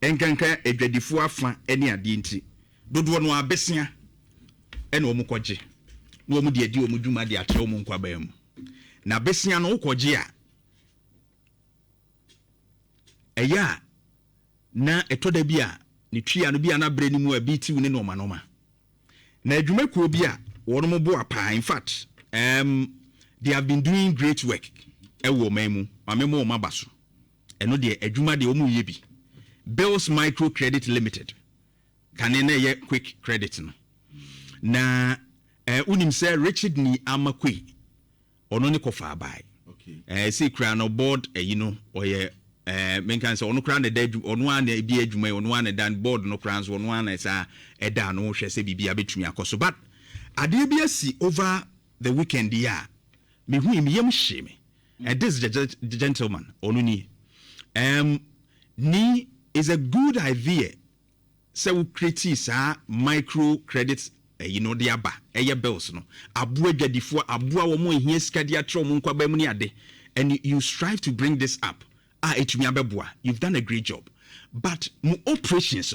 enkanka edwadifo afa ene ade nti dodo no abesia ene omukɔgye no omu de adi omu dwuma de ate omu nkwa ba mu na besia no ukɔgye a eya na etoda bi a ne tua no bi a na bre ni mu a bi ti woni no ma na adwuma kuo bi a wono mo bo apa in fact they have been doing great work ewo memu amemo o mabaso eno de adwuma de omu ye bi Bills Microcredit Limited kanene ye quick credit no na unim say Richard ni amakwe ono ne kofa bai okay say kra no board oye menkan say ono kra na da ono an bi adwuma ono an dan board no kra so ono an say eda no hwe say bibia betumi akoso but ade bi asi over the weekend ya me hu mi yam hye and this gentleman ono ni is a good idea so we create micro credits the aba bills no abu adwadifo abu a wo mo ehia sika dia tro mo nkwa ba mu ni ade and you strive to bring this up etumi abeboa you've done a great job but mo operations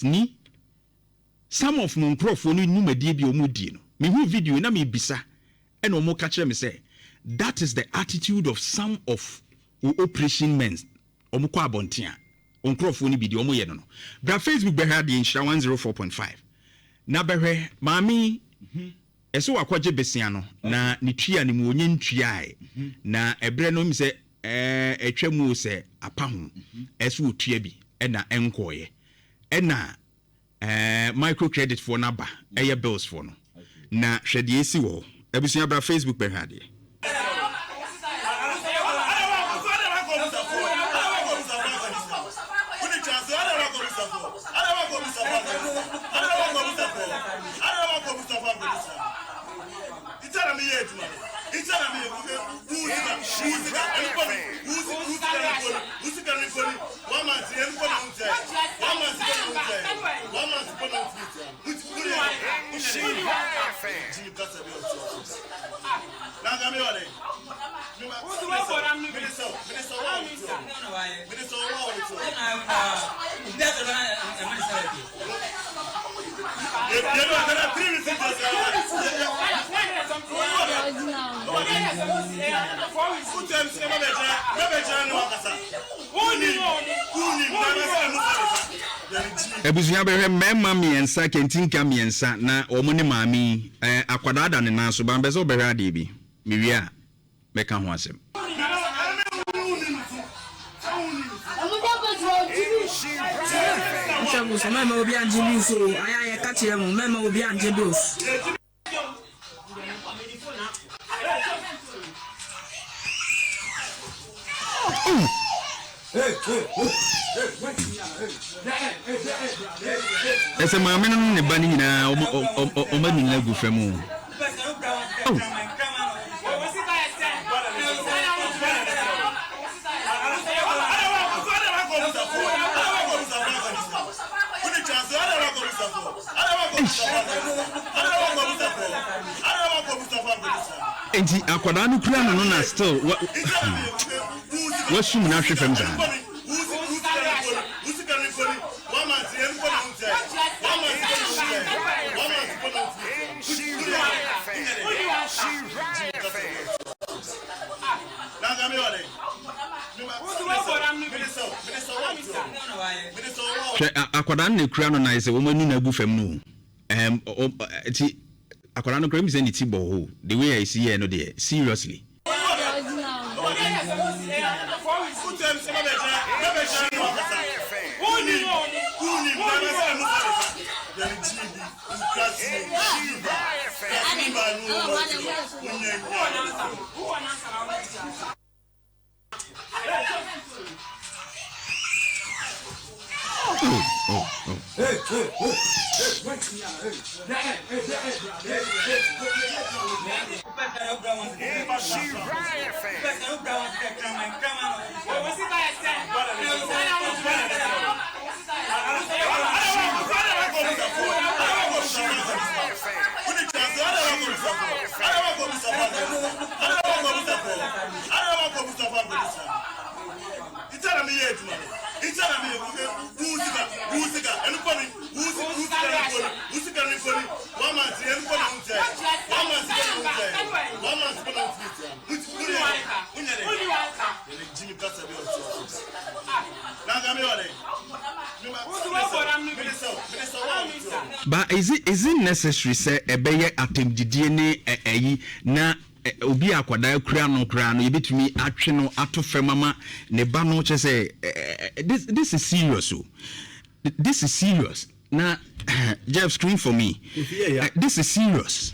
ni some of mo nkrofo no numadi bi omudi no me hu video na me bisa and omo ka kire me say that is the attitude of some of operation men omukwa abontia onkrofo ni bidi omoye no bra Facebook behwa de Nhyira 104.5 na behwe maami eso wakwaje besia no na ne tua ne mu onye ntua na ebre no mi se etwamu se apa ho eso otua bi na enkoye na microcredit for na ba bills for no na hwede esi wo abusua bra Facebook behwa de Ebusunya behwe mema miensa kentinka miensa na omune maami akwadada ne nanso ba mbese obehwe ade bi miwia meka ho asem Chamuso mema obi anje bi so aya ka kire mo mema obi anje dos ese maame no ne ba ni nyina o ma nyina gu famu enti akwada no kura no na still what should not have from that akwada no kura no na say wo manu na gu fam no enti akwada no kura mi say ni tibo ho the way I see here no there seriously But is it necessary say ebeye atemdidie ne na obi akwada kura no yebetumi atwe no ato femama ne ba no che say this is serious. This is serious. Now Jeff, screen for me. This is serious.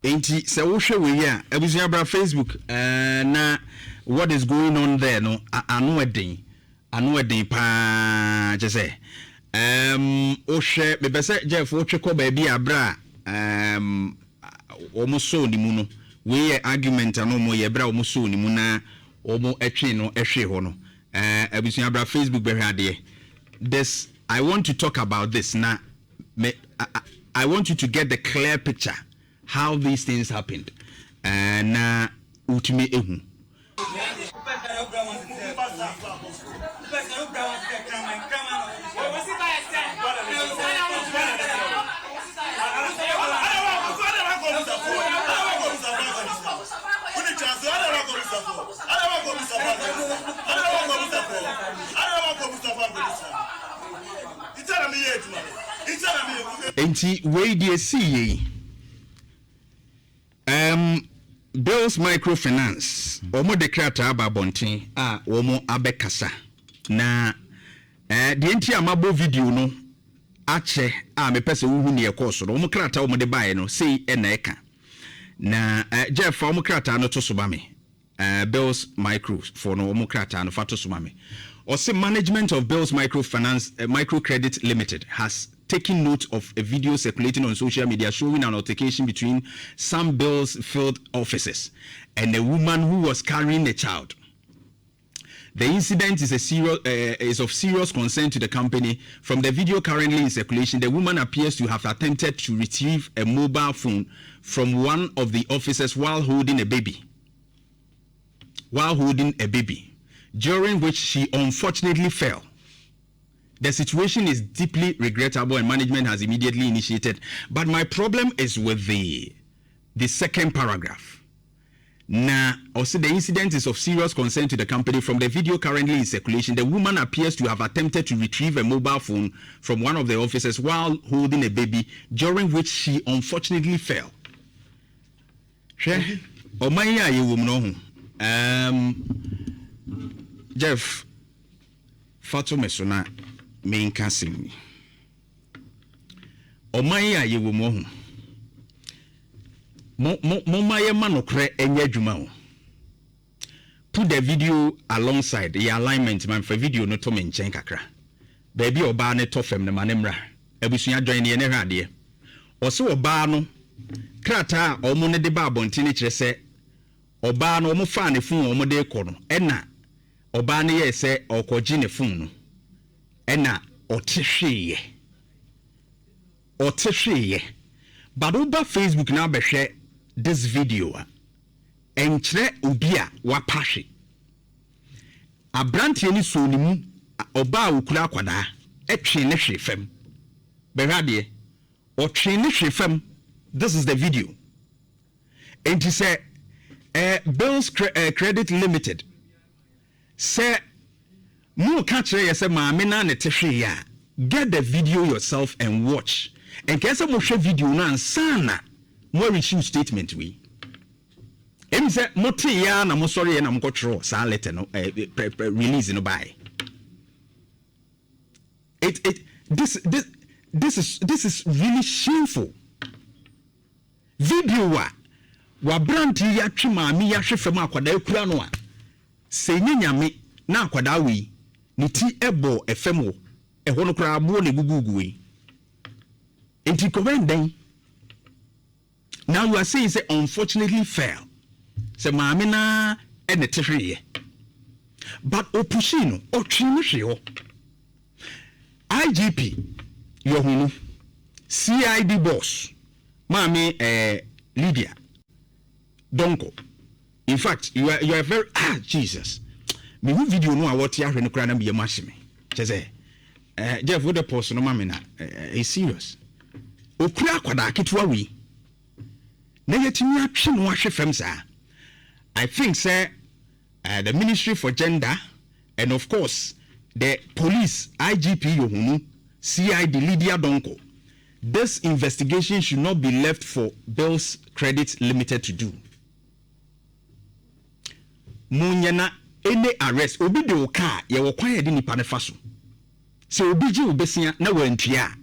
Enti se wo hwe we ya abusua bra Facebook na what is going on there no anu eden pa je say o hwe be be se Jeff wo twekọ ba bi abra omo so ni mu no we ye argument anu mo ye bra omo so ni mu na omo etwe no ehwe ho no abusua bra Facebook be hwade this I want to talk about this na I want you to get the clear picture how these things happened na utumi ehu enti we dey see Bills Microfinance omo de krata ba bonten a omo abekasa na de enti amabo video no ache a mepese wuhu ne ekoso omo krata omo de bae no sei e na eka na Jeff omo krata no to so ba me Bills Micro for no omo krata no fa to so ba me or say management of Bills Microfinance Microcredit Limited has taking note of a video circulating on social media showing an altercation between some Bills field officers and a woman who was carrying a child. The incident is of serious concern to the company. From the video currently in circulation, the woman appears to have attempted to retrieve a mobile phone from one of the officers while holding a baby, during which she unfortunately fell. The situation is deeply regrettable and management has immediately initiated. But my problem is with the second paragraph. Now, also the incident is of serious concern to the company. From the video currently in circulation, the woman appears to have attempted to retrieve a mobile phone from one of the officers while holding a baby, during which she unfortunately fell. Jeff, Fatu Mesona. Main casting Omaya ye wo mo maye manokre enye adwuma. Put the video alongside the alignment man for video no to me nchen kakra baby oba ne to fem ne manemra abusua join ne hwade o se oba no krata omo ne de ba abonti ne kire se oba no omo fa ne fun omo de kɔ no ena oba ne ye se okoji ne fun no ena otehweye but over Facebook na behwe this video enkire obi a wapahwe abrantie ni so ni mu oba okura akwada etwe ne hwe fam behwade otwe ne hwe fam. This is the video and he say Bills Credit Limited say mu ka kire ye say maame na ne tehwe ya get the video yourself and watch and kese mo hwe video na ansana mo issue statement we em say mo te ya na mo sorry na mo kotro sa letter no release no by this is really shameful. Video wa branti ya twi maame ya hwe fam akwada akura no a se nyanyame na akwada we ni ti ebo efemo ɛhɔ no kra abo ne gugugu yi enti comment then now you are saying say unfortunately fail say maame na ene tehweye but opushino o twinu hwe IGP Yohuno CID boss maame Lydia Donko in fact you are very Jesus me video no a what ya hwe no kra na me yamahye cheze Jeff with the post no maame na is serious okura kwada ketewa wi na yetimi atwe no ahwe fam saa I think say the Ministry for Gender and of course the police IGP Yohuno CID Lydia Donko, this investigation should not be left for Bills Credit Limited to do. Munyana any arrest obi de oka ye wo kwan ye de nipa ne fa so se obi ji obesia na wantua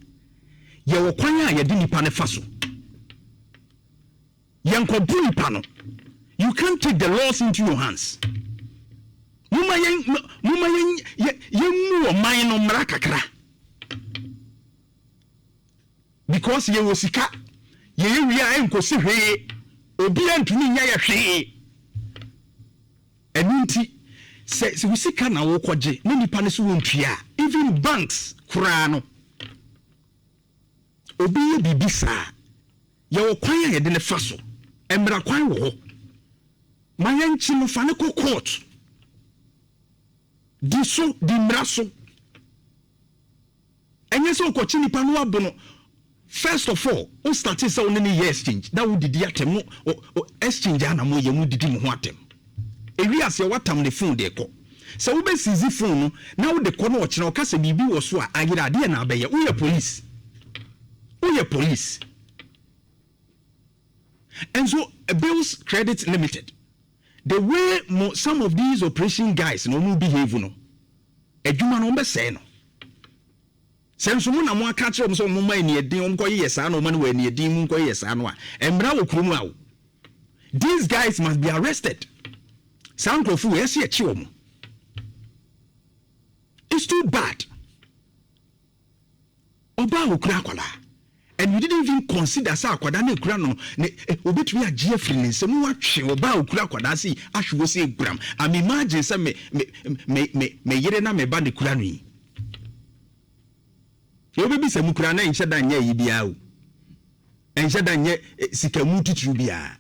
ye wo kwan a ye de nipa ne fa so yankobu nipa no. You can't take the laws into your hands. Muma yen mu man no mra kakra. Because ye wosika ye wia enkosi hwe obi antuni nya ye hwe. Enunti se wosika na wo koje ne nipa ne so wontua even banks kura no. Obi ye bibisa ye wo kwan ye de ne fa so. Emra kwan wo mayanchi no fa ne ko court di so di mraso enye so ko chini pa no abono first of all o start say on any exchange that would didi atem no exchange ana mo ye mu didi mo ho atem ewi ase watam ne phone de ko se wo be seize phone no na wo de ko no o kire o kasa bibi wo so a ayira de na abaye wo ye police and so Bills Credit Limited the way some of these operation guys no mu behave no adwuma no be say no senso mu na mo aka kire so mo man ne edin om koye yesa no man we ne edin mu koye yesa no a emra wo krum a these guys must be arrested sound of we see a chiwo it's too bad oba wo kura kwala and you didn't even consider sa akwada na ekura no obetumi agye afiri ne nsem watwe oba okura akwada si ahwo se eguram am imagine say me yire na me ba ne kura no yi yo bebi se mukura na enhye da nya yi bia o enhye da nya sikamu titru bia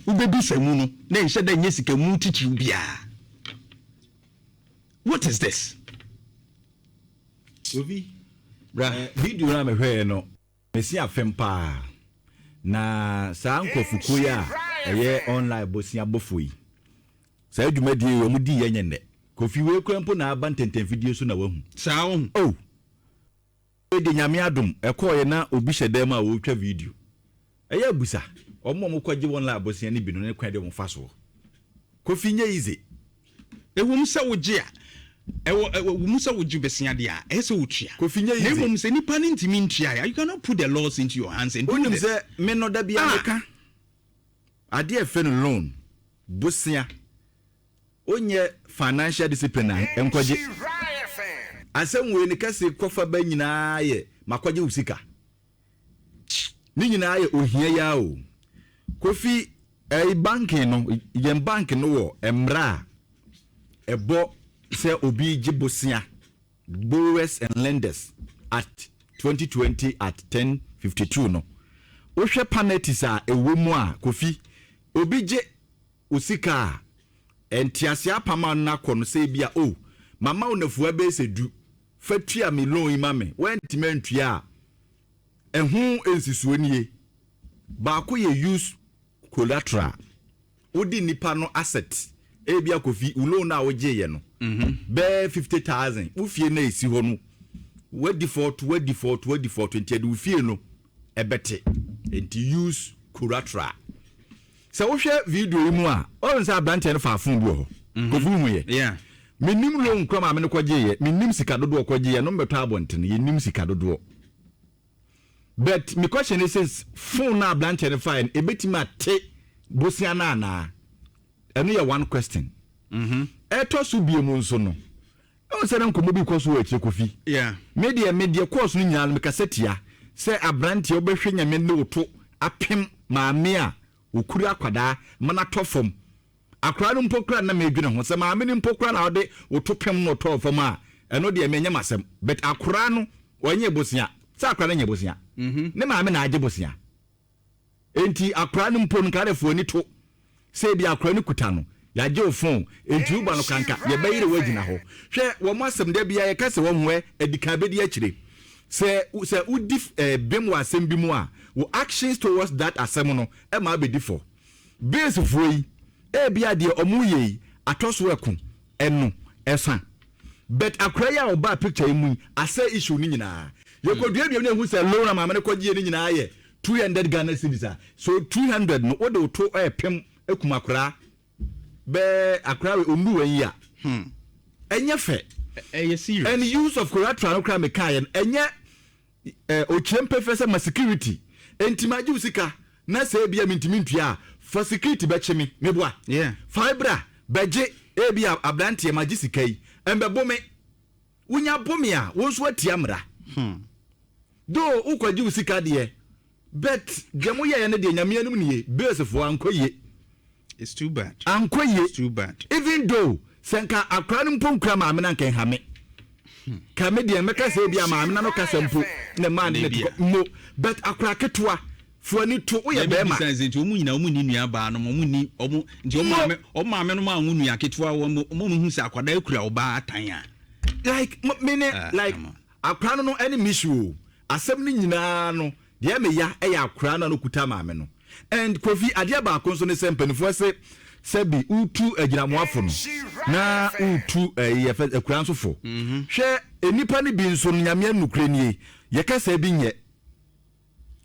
ubebi se mu no na enhye da nya sikamu titru bia what is this ovi video na me hwe no mesi afempa na saa nkofuko ya eye online bosia bofoi saa adwumadi yo mudi yenye ne kofi we kwampo na aba ntenten video so na wahu saa oh de nyame adom ekoye na obi hyedem a wo twa video eye abusa omo kwaje online bosia ne bi no ne kwa de mo faso kofi nye ize ewum se woje a musa woju besia dia ese wotua kofinya yi nemum se nipa ne ntimi ntua you cannot put the laws into your hands and do say me no da bia meka ade efe no loan bosia onye financial discipline enkwaje asem we ni kase kofa ba nyina ye makwaje usika ni nyina ye ohia ya o kofi banking no yen bank no wo emra ebo say obi jibosia borrowers and lenders at 2020 at 10:52 no ohwe penalties a ewemu a kofi obi je osika entiase apama na kono say bia oh mama onafua be sedu fatua me loan imame wentime ntua ehun ensisuo nie ba ko ye use collateral odi nipa no asset ebia kofi loan na oje ye no be 50,000 ufie na esi ho no we default 20 ufie no ebete and use collateral so wo hwe video mu a on sa branch no fa fun bi ho kofi hu ye yeah minim loan kwa ma me kwaje ye minim sika dodo kwaje ye no mbeto abonten ye nim sika dodo but my question is phone na branch no fa ebetima te bosia na na eno ye one question eto so bie mu nso no o se na nkomo bi koso wa Kofi yeah media course no nyina me kasetia se abrante obehwe nyame ne woto apem maame a okuru akwada mana tofom akra no mpokra na medwene ho se maame ne mpokra na ode woto pem no tofom a eno de menyam asem but akra no onye bosia se akra na nye bosia ne maame na age bosia enti akra no mpo no karefo ni to se bi akra no kuta no ya je ofon enti uba no kanka ye bayire wagina ho hwe wo mo asem da bia ye kase wo hwe edika bedi akire se udif bem wa asem bi mu a wo actions towards that asem no e ma be differ base foi e bia de omuye atoso eku enu esan but akra ya oba picture mu asa issue ni nyina ye kodua bia na hu se loan na mama ne kogye ni nyina ye 200 Ghana cedis so 200 no wo de to pem ekumakra be akra we ondu wan ya enye fe serious and use of collateral no kra me kai enye o chempe fese ma security entimaji usika na se bia mintimi ntua for security be chemi meboa yeah fibra beje e bia abrantie maji sikai embe bome unya bome a wonso atiamra do ukwaji usika de bet gemo ye ne de nyame anum nie base fo ankoye. It's too bad. It's too bad. Even though senka akra no mpon maame na nkan hame. Ka me de meka se bia maame na no kasa mpo na man ne mo but akra ketwa fo ani to wo ye be ma. Sense nti omu nyina omu ni nua ba no omu ni omu nti omu maame no ma hu nua ketwa wo omu hu se akwada akura oba atan a. Like like akra no any issue asem ni nyina no de me ya e ya akra no kuta maame no. And Kofi adia ba konso ne sempanifo se bi utu agiramoafo no na utu ekuranso hwe enipa ne bi nso nyame anukre nie ye kasa bi nye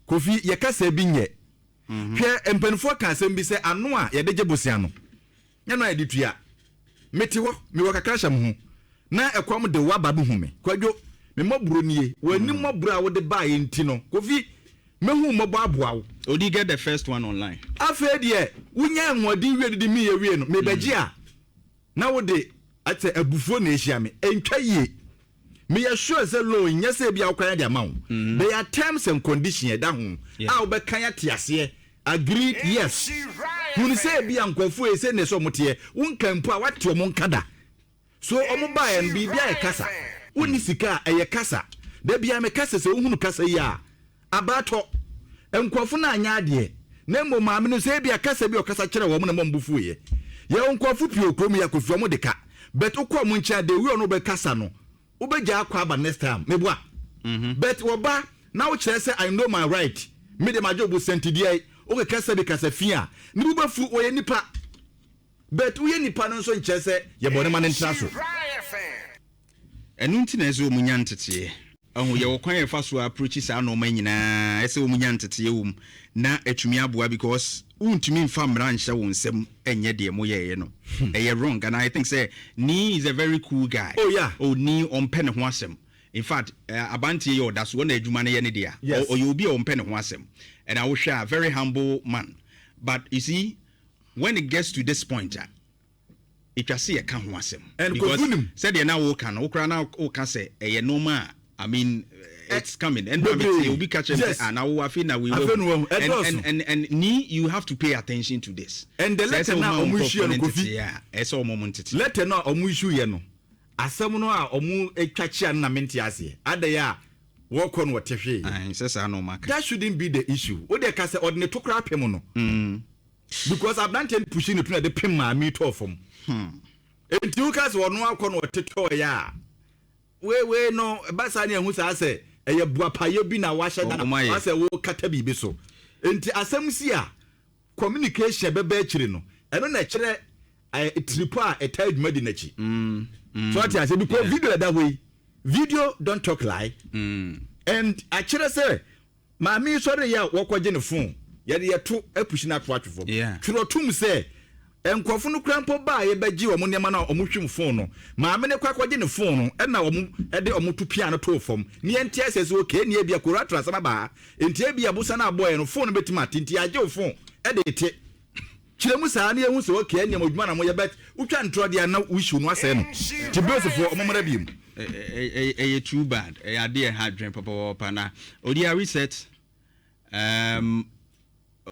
Kofi ye kasa bi nye hwe empanifo ka asem bi se ano a ye de gebosia no nya no editua metiwo me wakakasha mu na ekwam de waba bu hume kwadwo me moburo nie wani moburo a wo de ba ye ntino Kofi mehu mobo aboawo odi get the first one online afa de wunya nwodi wie mi ye wie no me beji a na wo de ate abufo na ehia me entwa ye me ya sure say law nya say bia kwanya de amawo they are terms and conditions da ho a wo be kan ya tiase agreed yes hun say bia nkwafu e say ne so mote wonkan po a wate o monkada so omo ba en bibia e kasa woni sika e kasa da bia me kasa se ohunu kasa yi a abato enkwofo na anya ade na mbo maame no se bia kasa bi okasa kire wo mo na mbufu ye enkwofo pio krom ya Kofi omo de ka but ukọ mo ncha de wi no be kasa no ubeja akwa aba next time meboa but oba na wo kire se I know my right me de majobu sentidie o kasa bi kasa fia ni bubafu o ye nipa but wo ye nipa no nso nche se ye bone ma ne ntra so enu nti na ezo munya ntete ahu ye wokwan ye faso approach sa no ma nyina ese wo munya ntete ye na atumi aboa because untumi mfa mranche wo nsem enye de mo ye no eye wrong and I think say Ni is a very cool guy. Oh yeah. Ni on pen ho asem. In fact, abanti ye oda so na adwuma na ye ne dia. Or you be on pen ho asem. And I will share a very humble man. But you see, when it gets to this point, it just see a can ho asem. Because said you now wokan, okra na oka say e normal. I mean, it's coming. And you'll be catching and I feel that we will. And Ni, you have to pay attention to this. And the letter now Kofi. Yeah, it's all moment. Letter now omushu ye no. Asem no a omu etwachi an na menti ase. Ade ya work on what hwe. That shouldn't be the issue. O de ka say ordinary to kra pem no. Because I've done pushing it to the pem ma me to from. Enti u ka say ono akọ no teto ya. We no basa ne hu sa say eye buapaye bi na wa hye say wo kata bi so. Enti asem si a communication bebe akire no. Eno na kire tripo a etide madi na chi. So what I say because video that way. Video don't talk lie. And akire say ma me sorry ya wo kwaje ne phone. Ye de to push na to atwofo. Twiro tum say enkofo no krampo ba ye bagi wo nema na omhwim phone no ma me ne kwakwaje ne phone no e na wo de omoto pia no to fom ne enti asese okay ne bia koratra sama ba enti bia busa na boy no phone betima tinti age wo phone e de te kyerɛ mu saa ne yɛhu sɛ okay ne modwuma na moyɛ bet wotwa ntro de na issue no asɛ no ti bills for omomra biem too bad ade ha dwen papa na odi a reset